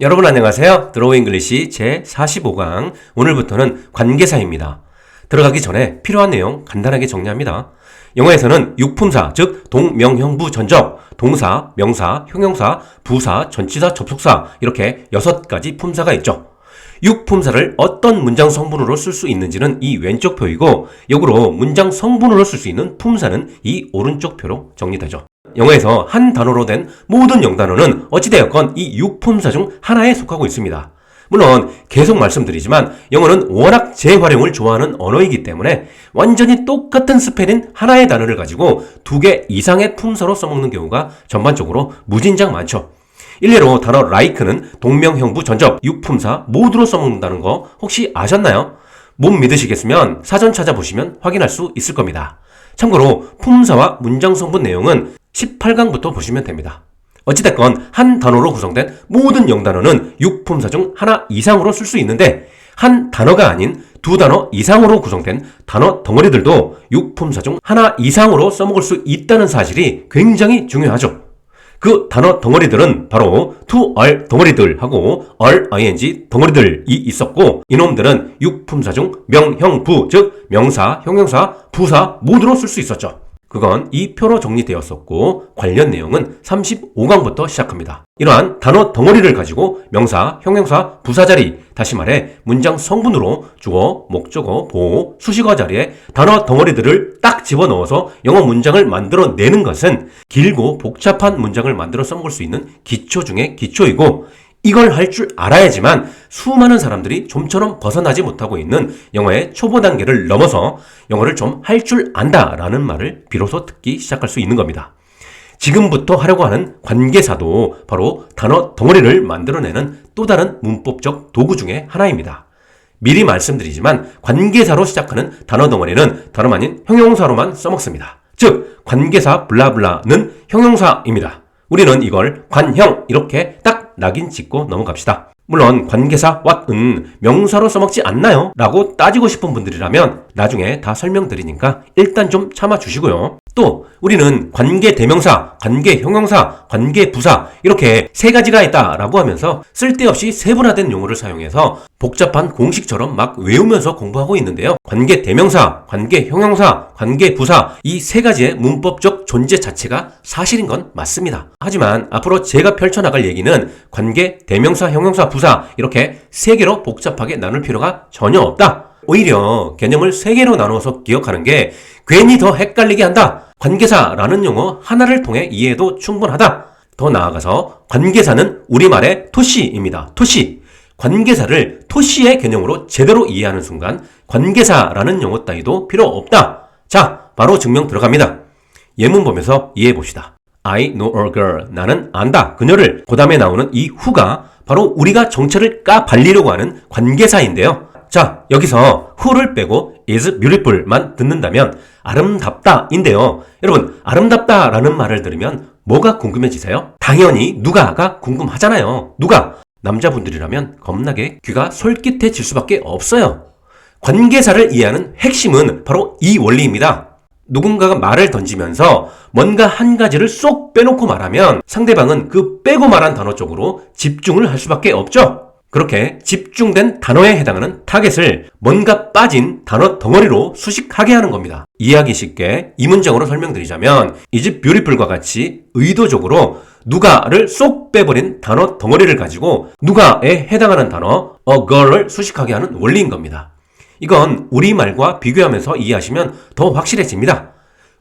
여러분 안녕하세요. 드로우 잉글리시 제45강 오늘부터는 관계사입니다. 들어가기 전에 필요한 내용 간단하게 정리합니다. 영어에서는 육품사, 즉 동명형부 전적, 동사, 명사, 형용사, 부사, 전치사, 접속사 이렇게 6가지 품사가 있죠. 육품사를 어떤 문장 성분으로 쓸 수 있는지는 이 왼쪽 표이고 역으로 문장 성분으로 쓸 수 있는 품사는 이 오른쪽 표로 정리되죠. 영어에서 한 단어로 된 모든 영단어는 어찌되었건 이 육품사 중 하나에 속하고 있습니다. 물론 계속 말씀드리지만 영어는 워낙 재활용을 좋아하는 언어이기 때문에 완전히 똑같은 스펠인 하나의 단어를 가지고 2개 이상의 품사로 써먹는 경우가 전반적으로 무진장 많죠. 일례로 단어 like는 동명형부 전적, 육품사 모두로 써먹는다는 거 혹시 아셨나요? 못 믿으시겠으면 사전 찾아보시면 확인할 수 있을 겁니다. 참고로 품사와 문장 성분 내용은 18강부터 보시면 됩니다. 어찌됐건 한 단어로 구성된 모든 영단어는 육품사 중 하나 이상으로 쓸 수 있는데 한 단어가 아닌 2단어 이상으로 구성된 단어 덩어리들도 육품사 중 하나 이상으로 써먹을 수 있다는 사실이 굉장히 중요하죠. 그 단어 덩어리들은 바로 to are 덩어리들하고 are ing 덩어리들이 있었고 이놈들은 육품사 중 명형부 즉 명사, 형용사, 부사 모두로 쓸 수 있었죠. 그건 이 표로 정리되었었고 관련 내용은 35강부터 시작합니다. 이러한 단어 덩어리를 가지고 명사, 형용사, 부사 자리, 다시 말해 문장 성분으로 주어, 목적어, 보어, 수식어 자리에 단어 덩어리들을 딱 집어넣어서 영어 문장을 만들어내는 것은 길고 복잡한 문장을 만들어 써먹을 수 있는 기초 중에 기초이고 이걸 할 줄 알아야지만 수많은 사람들이 좀처럼 벗어나지 못하고 있는 영어의 초보 단계를 넘어서 영어를 좀 할 줄 안다라는 말을 비로소 듣기 시작할 수 있는 겁니다. 지금부터 하려고 하는 관계사도 바로 단어 덩어리를 만들어내는 또 다른 문법적 도구 중에 하나입니다. 미리 말씀드리지만 관계사로 시작하는 단어 덩어리는 다름 아닌 형용사로만 써먹습니다. 즉 관계사 블라블라는 형용사입니다. 우리는 이걸 관형 이렇게 딱 낙인 찍고 넘어갑시다. 물론 관계사 what은 명사로 써먹지 않나요? 라고 따지고 싶은 분들이라면 나중에 다 설명드리니까 일단 좀 참아주시고요. 또 우리는 관계대명사, 관계형용사, 관계부사 이렇게 3가지가 있다라고 하면서 쓸데없이 세분화된 용어를 사용해서 복잡한 공식처럼 막 외우면서 공부하고 있는데요. 관계대명사, 관계형용사, 관계부사 이 3가지의 문법적 존재 자체가 사실인 건 맞습니다. 하지만 앞으로 제가 펼쳐나갈 얘기는 관계대명사, 형용사, 부사 이렇게 3개로 복잡하게 나눌 필요가 전혀 없다. 오히려 개념을 3개로 나누어서 기억하는 게 괜히 더 헷갈리게 한다. 관계사라는 용어 하나를 통해 이해해도 충분하다. 더 나아가서 관계사는 우리말의 토시입니다. 토시. 관계사를 토시의 개념으로 제대로 이해하는 순간 관계사라는 용어 따위도 필요 없다. 자, 바로 증명 들어갑니다. 예문 보면서 이해해 봅시다. I know a girl. 나는 안다. 그녀를. 그 다음에 나오는 이 who가 바로 우리가 정체를 까발리려고 하는 관계사인데요. 자, 여기서 who를 빼고 is beautiful만 듣는다면 아름답다 인데요. 여러분, 아름답다 라는 말을 들으면 뭐가 궁금해지세요? 당연히 누가가 궁금하잖아요. 누가? 남자분들이라면 겁나게 귀가 솔깃해질 수밖에 없어요. 관계사를 이해하는 핵심은 바로 이 원리입니다. 누군가가 말을 던지면서 뭔가 한 가지를 쏙 빼놓고 말하면 상대방은 그 빼고 말한 단어 쪽으로 집중을 할 수밖에 없죠. 그렇게 집중된 단어에 해당하는 타겟을 뭔가 빠진 단어 덩어리로 수식하게 하는 겁니다. 이해하기 쉽게 이 문장으로 설명드리자면 is beautiful과 같이 의도적으로 누가를 쏙 빼버린 단어 덩어리를 가지고 누가에 해당하는 단어 a girl을 수식하게 하는 원리인 겁니다. 이건 우리말과 비교하면서 이해하시면 더 확실해집니다.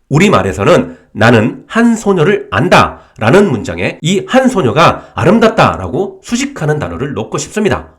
우리말에서는 나는 한 소녀를 안다 라는 문장에 이 한 소녀가 아름답다 라고 수식하는 단어를 넣고 싶습니다.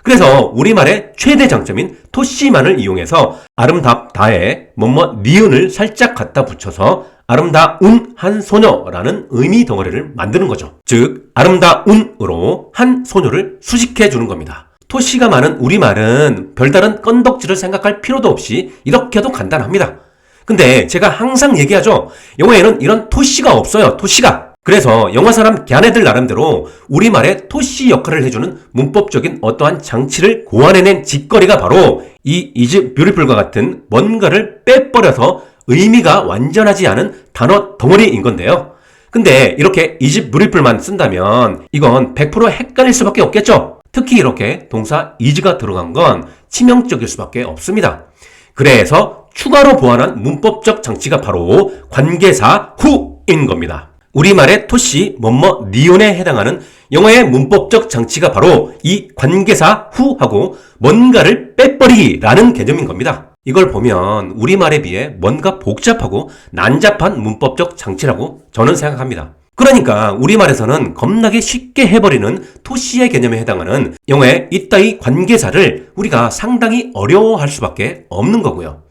그래서 우리말의 최대 장점인 토시만을 이용해서 아름답다에 뭐뭐 니은을 살짝 갖다 붙여서 아름다운 한 소녀라는 의미 덩어리를 만드는 거죠. 즉 아름다운으로 한 소녀를 수식해 주는 겁니다. 토시가 많은 우리말은 별다른 건덕지를 생각할 필요도 없이 이렇게도 간단합니다. 근데 제가 항상 얘기하죠. 영어에는 이런 토시가 없어요. 토시가. 그래서 영어 사람 걔네들 나름대로 우리말의 토시 역할을 해주는 문법적인 어떠한 장치를 고안해낸 짓거리가 바로 이 is beautiful과 같은 뭔가를 빼버려서 의미가 완전하지 않은 단어 덩어리인 건데요. 근데 이렇게 is beautiful만 쓴다면 이건 100% 헷갈릴 수밖에 없겠죠? 특히 이렇게 동사 is가 들어간 건 치명적일 수밖에 없습니다. 그래서 추가로 보완한 문법적 장치가 바로 관계사 who인 겁니다. 우리말의 토시, 뭐뭐, 니온에 해당하는 영어의 문법적 장치가 바로 이 관계사 who하고 뭔가를 빼버리기라는 개념인 겁니다. 이걸 보면 우리말에 비해 뭔가 복잡하고 난잡한 문법적 장치라고 저는 생각합니다. 그러니까 우리말에서는 겁나게 쉽게 해버리는 토시의 개념에 해당하는 영어의 이따위 관계사를 우리가 상당히 어려워할 수밖에 없는 거고요.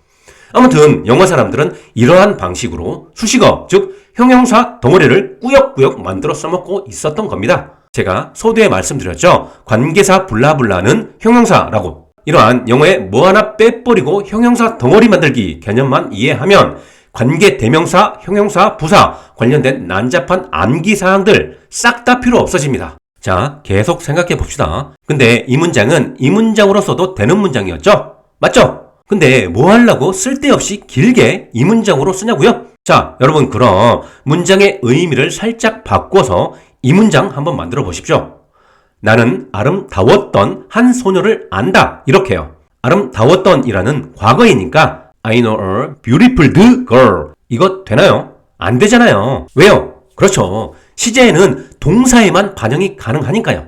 아무튼 영어 사람들은 이러한 방식으로 수식어, 즉 형용사 덩어리를 꾸역꾸역 만들어 써먹고 있었던 겁니다. 제가 서두에 말씀드렸죠. 관계사 블라블라는 형용사라고. 이러한 영어의 뭐 하나 빼버리고 형용사 덩어리 만들기 개념만 이해하면 관계 대명사, 형용사, 부사 관련된 난잡한 암기사항들 싹 다 필요 없어집니다. 자, 계속 생각해 봅시다. 근데 이 문장은 이 문장으로 써도 되는 문장이었죠? 맞죠? 근데 뭐 하려고 쓸데없이 길게 이 문장으로 쓰냐고요? 자, 여러분 그럼 문장의 의미를 살짝 바꿔서 이 문장 한번 만들어 보십시오. 나는 아름다웠던 한 소녀를 안다. 이렇게요. 아름다웠던 이라는 과거이니까 I know a beautiful girl. 이거 되나요? 안 되잖아요. 왜요? 그렇죠. 시제에는 동사에만 반영이 가능하니까요.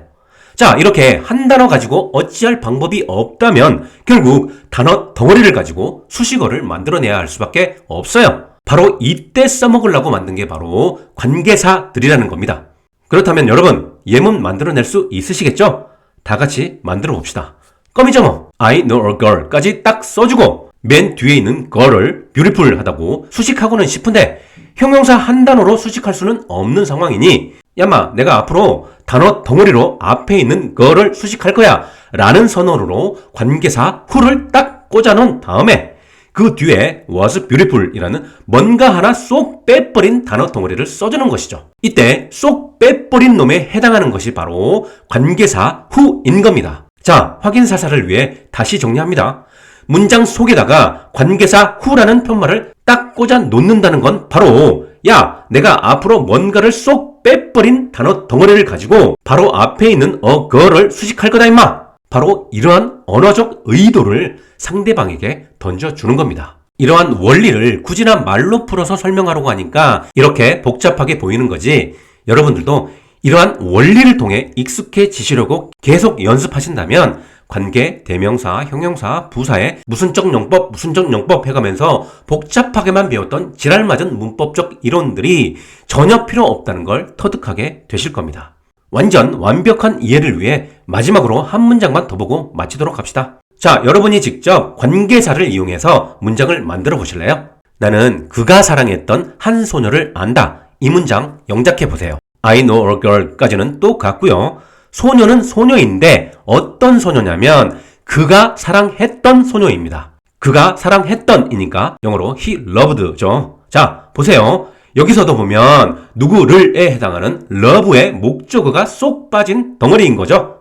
자, 이렇게 한 단어 가지고 어찌할 방법이 없다면 결국 단어 덩어리를 가지고 수식어를 만들어내야 할 수밖에 없어요. 바로 이때 써먹으려고 만든 게 바로 관계사들이라는 겁니다. 그렇다면 여러분 예문 만들어낼 수 있으시겠죠? 다 같이 만들어 봅시다. 껌이죠 뭐. I know a girl까지 딱 써주고 맨 뒤에 있는 girl을 beautiful 하다고 수식하고는 싶은데 형용사 한 단어로 수식할 수는 없는 상황이니 야마 내가 앞으로 단어 덩어리로 앞에 있는 girl을 수식할 거야 라는 선언으로 관계사 who를 딱 꽂아놓은 다음에 그 뒤에 was beautiful 이라는 뭔가 하나 쏙 빼버린 단어 덩어리를 써주는 것이죠. 이때 쏙 빼버린 놈에 해당하는 것이 바로 관계사 who인 겁니다. 자, 확인 사살을 위해 다시 정리합니다. 문장 속에다가 관계사 who라는 편말을 딱 꽂아 놓는다는 건 바로 야, 내가 앞으로 뭔가를 쏙 빼버린 단어 덩어리를 가지고 바로 앞에 있는 a girl을 수식할 거다 임마. 바로 이러한 언어적 의도를 상대방에게 던져주는 겁니다. 이러한 원리를 굳이나 말로 풀어서 설명하려고 하니까 이렇게 복잡하게 보이는 거지 여러분들도 이러한 원리를 통해 익숙해지시려고 계속 연습하신다면 관계, 대명사, 형용사, 부사의 무슨적 용법 해가면서 복잡하게만 배웠던 지랄맞은 문법적 이론들이 전혀 필요 없다는 걸 터득하게 되실 겁니다. 완전 완벽한 이해를 위해 마지막으로 한 문장만 더 보고 마치도록 합시다. 자, 여러분이 직접 관계사를 이용해서 문장을 만들어 보실래요? 나는 그가 사랑했던 한 소녀를 안다. 이 문장 영작해 보세요. I know a girl까지는 똑같고요. 소녀는 소녀인데 어떤 소녀냐면 그가 사랑했던 소녀입니다. 그가 사랑했던이니까 영어로 he loved죠. 자, 보세요. 여기서도 보면 누구를에 해당하는 love의 목적어가 쏙 빠진 덩어리인 거죠.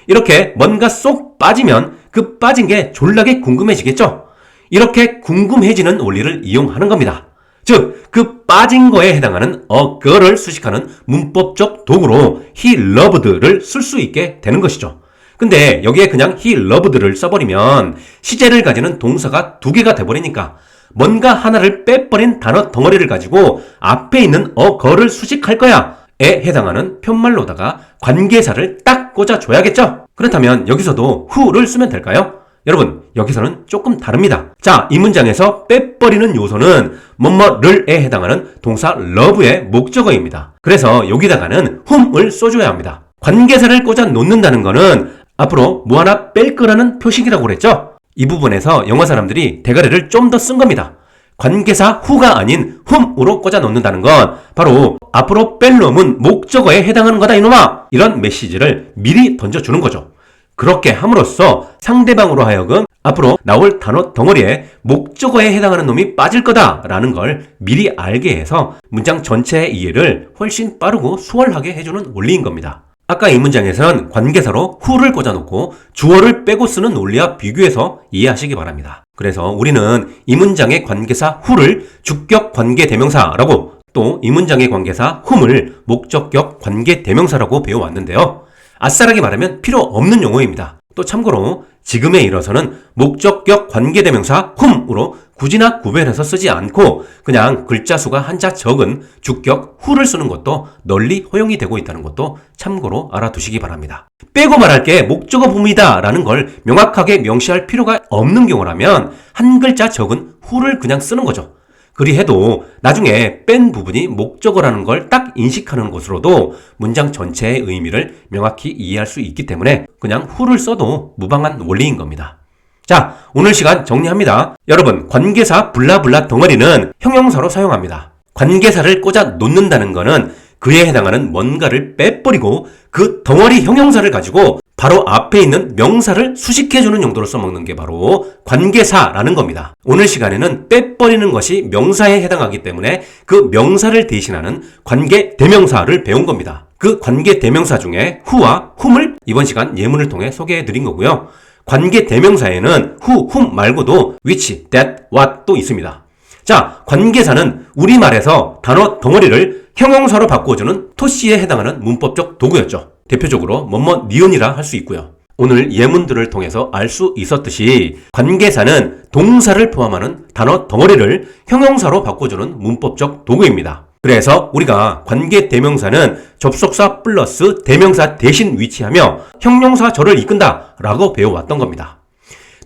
이렇게 뭔가 쏙 빠지면 그 빠진 게 졸라게 궁금해지겠죠. 이렇게 궁금해지는 원리를 이용하는 겁니다. 즉, 그 빠진 거에 해당하는 a girl을 수식하는 문법적 도구로 he loved를 쓸 수 있게 되는 것이죠. 근데 여기에 그냥 he loved를 써버리면 시제를 가지는 동사가 두 개가 돼버리니까 뭔가 하나를 빼버린 단어 덩어리를 가지고 앞에 있는 a girl을 수식할 거야 에 해당하는 편말로다가 관계사를 딱 꽂아줘야겠죠? 그렇다면 여기서도 who를 쓰면 될까요? 여러분, 여기서는 조금 다릅니다. 자, 이 문장에서 빼버리는 요소는 뭐뭐를에 해당하는 동사 love의 목적어입니다. 그래서 여기다가는 whom을 써줘야 합니다. 관계사를 꽂아 놓는다는 거는 앞으로 뭐 하나 뺄 거라는 표식이라고 그랬죠? 이 부분에서 영어 사람들이 대가리를 좀 더 쓴 겁니다. 관계사 who가 아닌 whom으로 꽂아 놓는다는 건 바로 앞으로 뺄 놈은 목적어에 해당하는 거다 이놈아! 이런 메시지를 미리 던져주는 거죠. 그렇게 함으로써 상대방으로 하여금 앞으로 나올 단어 덩어리에 목적어에 해당하는 놈이 빠질 거다라는 걸 미리 알게 해서 문장 전체의 이해를 훨씬 빠르고 수월하게 해주는 원리인 겁니다. 아까 이 문장에서는 관계사로 who를 꽂아놓고 주어를 빼고 쓰는 논리와 비교해서 이해하시기 바랍니다. 그래서 우리는 이 문장의 관계사 who를 주격 관계 대명사라고 또 이 문장의 관계사 whom을 목적격 관계대명사라고 배워왔는데요. 아싸라게 말하면 필요 없는 용어입니다. 또 참고로 지금에 이뤄서는 목적격 관계대명사 whom으로 굳이나 구별해서 쓰지 않고 그냥 글자 수가 한자 적은 주격 who를 쓰는 것도 널리 허용이 되고 있다는 것도 참고로 알아두시기 바랍니다. 빼고 말할 게 목적어 부분이다 라는 걸 명확하게 명시할 필요가 없는 경우라면 한 글자 적은 who를 그냥 쓰는 거죠. 그리해도 나중에 뺀 부분이 목적어라는 걸 딱 인식하는 것으로도 문장 전체의 의미를 명확히 이해할 수 있기 때문에 그냥 who를 써도 무방한 원리인 겁니다. 자, 오늘 시간 정리합니다. 여러분, 관계사 블라블라 덩어리는 형용사로 사용합니다. 관계사를 꽂아 놓는다는 거는 그에 해당하는 뭔가를 빼버리고 그 덩어리 형용사를 가지고 바로 앞에 있는 명사를 수식해주는 용도로 써먹는 게 바로 관계사라는 겁니다. 오늘 시간에는 빼버리는 것이 명사에 해당하기 때문에 그 명사를 대신하는 관계대명사를 배운 겁니다. 그 관계대명사 중에 who와 whom을 이번 시간 예문을 통해 소개해드린 거고요. 관계대명사에는 who, whom 말고도 which, that, what도 있습니다. 자, 관계사는 우리말에서 단어 덩어리를 형용사로 바꿔주는 토시에 해당하는 문법적 도구였죠. 대표적으로 뭐뭐 니은이라 할 수 있고요. 오늘 예문들을 통해서 알 수 있었듯이 관계사는 동사를 포함하는 단어 덩어리를 형용사로 바꿔주는 문법적 도구입니다. 그래서 우리가 관계대명사는 접속사 플러스 대명사 대신 위치하며 형용사절을 이끈다 라고 배워왔던 겁니다.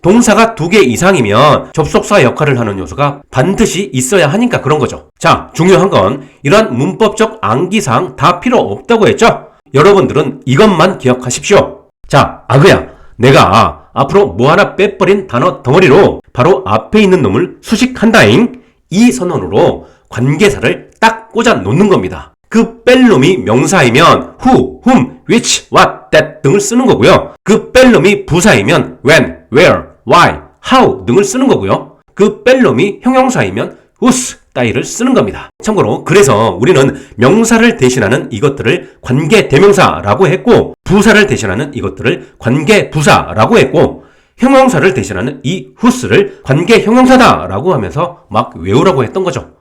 동사가 2개 이상이면 접속사 역할을 하는 요소가 반드시 있어야 하니까 그런 거죠. 자, 중요한 건 이러한 문법적 암기사항 다 필요 없다고 했죠? 여러분들은 이것만 기억하십시오. 자, 아그야, 내가 앞으로 뭐 하나 빼버린 단어 덩어리로 바로 앞에 있는 놈을 수식한다잉. 이 선언으로 관계사를 딱 꽂아 놓는 겁니다. 그 뺄 놈이 명사이면 who, whom, which, what, that 등을 쓰는 거고요. 그 뺄 놈이 부사이면 when, where, why, how 등을 쓰는 거고요. 그 뺄 놈이 형용사이면 whose 따위를 쓰는 겁니다. 참고로 그래서 우리는 명사를 대신하는 이것들을 관계대명사라고 했고 부사를 대신하는 이것들을 관계부사라고 했고 형용사를 대신하는 이 whose를 관계형용사다라고 하면서 막 외우라고 했던 거죠.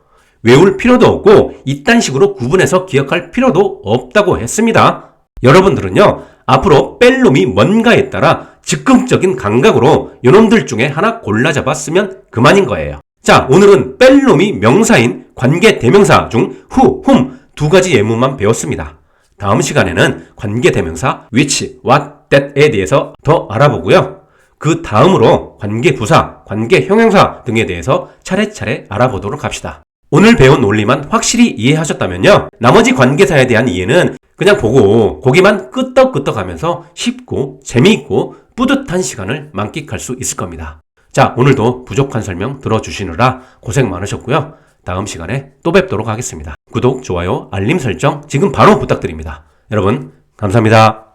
외울 필요도 없고 이딴 식으로 구분해서 기억할 필요도 없다고 했습니다. 여러분들은요, 앞으로 뺄 놈이 뭔가에 따라 즉흥적인 감각으로 요놈들 중에 하나 골라 잡았으면 그만인 거예요. 자, 오늘은 뺄 놈이 명사인 관계대명사 중 who, whom 2가지 예문만 배웠습니다. 다음 시간에는 관계대명사 which, what, that에 대해서 더 알아보고요. 그 다음으로 관계부사, 관계형용사 등에 대해서 차례차례 알아보도록 합시다. 오늘 배운 논리만 확실히 이해하셨다면요, 나머지 관계사에 대한 이해는 그냥 보고 고개만 끄덕끄덕하면서 쉽고 재미있고 뿌듯한 시간을 만끽할 수 있을 겁니다. 자, 오늘도 부족한 설명 들어주시느라 고생 많으셨고요. 다음 시간에 또 뵙도록 하겠습니다. 구독, 좋아요, 알림 설정 지금 바로 부탁드립니다. 여러분, 감사합니다.